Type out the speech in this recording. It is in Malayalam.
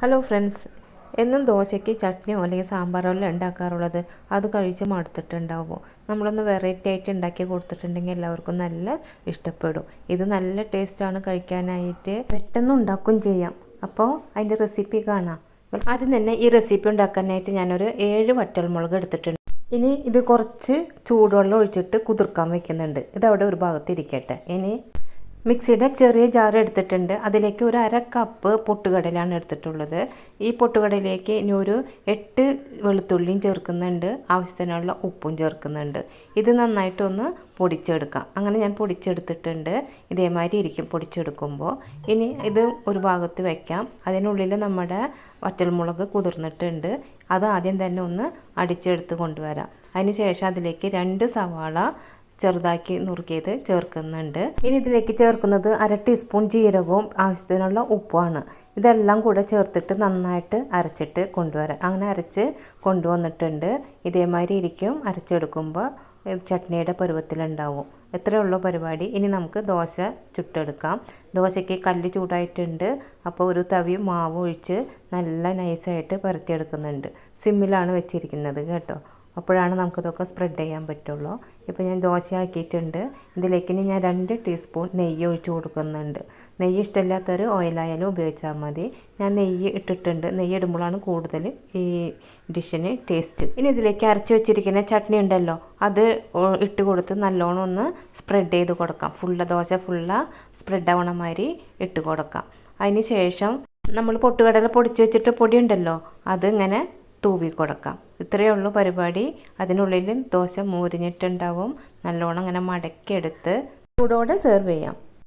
ഹലോ ഫ്രണ്ട്സ്, എന്നും ദോശയ്ക്ക് ചട്നിയോ അല്ലെങ്കിൽ സാമ്പാറോ അല്ല ഉണ്ടാക്കാറുള്ളത്. അത് കഴിച്ച് മടുത്തിട്ടുണ്ടാവുമോ? നമ്മളൊന്ന് വെറൈറ്റി ആയിട്ട് ഉണ്ടാക്കി കൊടുത്തിട്ടുണ്ടെങ്കിൽ എല്ലാവർക്കും നല്ല ഇഷ്ടപ്പെടും. ഇത് നല്ല ടേസ്റ്റാണ് കഴിക്കാനായിട്ട്, പെട്ടെന്ന് ഉണ്ടാക്കുകയും ചെയ്യാം. അപ്പോൾ അതിൻ്റെ റെസിപ്പി കാണാം. ആദ്യം തന്നെ ഈ റെസിപ്പി ഉണ്ടാക്കാനായിട്ട് ഞാനൊരു 7 വറ്റൽമുളക് എടുത്തിട്ടുണ്ട്. ഇനി ഇത് കുറച്ച് ചൂടുവെള്ളം ഒഴിച്ചിട്ട് കുതിർക്കാൻ വെക്കുന്നുണ്ട്. ഇതവിടെ ഒരു ഭാഗത്ത് ഇരിക്കട്ടെ. ഇനി മിക്സിയുടെ ചെറിയ ജാർ എടുത്തിട്ടുണ്ട്. അതിലേക്ക് ഒരു 1/2 കപ്പ് പൊട്ടുകടലയാണ് എടുത്തിട്ടുള്ളത്. ഈ പൊട്ടുകടലേക്ക് ഇനി ഒരു 8 വെളുത്തുള്ളിയും ചേർക്കുന്നുണ്ട്. ആവശ്യത്തിനുള്ള ഉപ്പും ചേർക്കുന്നുണ്ട്. ഇത് നന്നായിട്ടൊന്ന് പൊടിച്ചെടുക്കാം. അങ്ങനെ ഞാൻ പൊടിച്ചെടുത്തിട്ടുണ്ട്. ഇതേമാതിരി ഇരിക്കും പൊടിച്ചെടുക്കുമ്പോൾ. ഇനി ഇത് ഒരു ഭാഗത്ത് വയ്ക്കാം. അതിനുള്ളിൽ നമ്മുടെ വറ്റൽമുളക് കുതിർന്നിട്ടുണ്ട്. അത് ആദ്യം തന്നെ ഒന്ന് അടിച്ചെടുത്ത് കൊണ്ടുവരാം. അതിന് ശേഷം അതിലേക്ക് 2 സവാള ചെറുതാക്കി നുറുക്കിയത് ചേർക്കുന്നുണ്ട്. ഇനി ഇതിലേക്ക് ചേർക്കുന്നത് 1/2 ടീസ്പൂൺ ജീരകവും ആവശ്യത്തിനുള്ള ഉപ്പുമാണ്. ഇതെല്ലാം കൂടെ ചേർത്തിട്ട് നന്നായിട്ട് അരച്ചിട്ട് കൊണ്ടുവരാം. അങ്ങനെ അരച്ച് കൊണ്ടുവന്നിട്ടുണ്ട്. ഇതേമാതിരി ഇരിക്കും അരച്ചെടുക്കുമ്പോൾ ചട്നിയുടെ പരുവത്തിലുണ്ടാവും. ഇത്രയേ ഉള്ളൂ പരിപാടി. ഇനി നമുക്ക് ദോശ ചുട്ടെടുക്കാം. ദോശയ്ക്ക് കല്ല് ചൂടായിട്ടുണ്ട്. അപ്പോൾ ഒരു തവി മാവ് ഒഴിച്ച് നല്ല നൈസായിട്ട് പരത്തിയെടുക്കുന്നുണ്ട്. സിമ്മിലാണ് വെച്ചിരിക്കുന്നത് കേട്ടോ. അപ്പോഴാണ് നമുക്കിതൊക്കെ സ്പ്രെഡ് ചെയ്യാൻ പറ്റുള്ളൂ. ഇപ്പോൾ ഞാൻ ദോശയാക്കിയിട്ടുണ്ട്. ഇതിലേക്ക് ഇനി ഞാൻ 2 ടീസ്പൂൺ നെയ്യ് ഒഴിച്ച് കൊടുക്കുന്നുണ്ട്. നെയ്യ് ഇഷ്ടമില്ലാത്തൊരു ഓയിലായാലും ഉപയോഗിച്ചാൽ മതി. ഞാൻ നെയ്യ് ഇട്ടിട്ടുണ്ട്. നെയ്യ് ഇടുമ്പോഴാണ് കൂടുതൽ ഈ ഡിഷിന് ടേസ്റ്റ്. ഇനി ഇതിലേക്ക് അരച്ച് വെച്ചിരിക്കുന്ന ചട്നി ഉണ്ടല്ലോ, അത് ഇട്ട് കൊടുത്ത് നല്ലോണം ഒന്ന് സ്പ്രെഡ് ചെയ്ത് കൊടുക്കാം. ദോശ സ്പ്രെഡ് ആവണ മാതിരി ഇട്ട് കൊടുക്കാം. അതിന് ശേഷം നമ്മൾ പൊട്ടുകടല പൊടിച്ച് വെച്ചിട്ട് പൊടി ഉണ്ടല്ലോ, അത് ഇങ്ങനെ തൂവി കൊടുക്കാം. ഇത്രയേ ഉള്ളൂ പരിപാടി. അതിനുള്ളിൽ ദോശ മൂരിഞ്ഞിട്ടുണ്ടാവും. നല്ലോണം ഇങ്ങനെ മടക്കിയെടുത്ത് ചൂടോടെ സെർവ് ചെയ്യാം.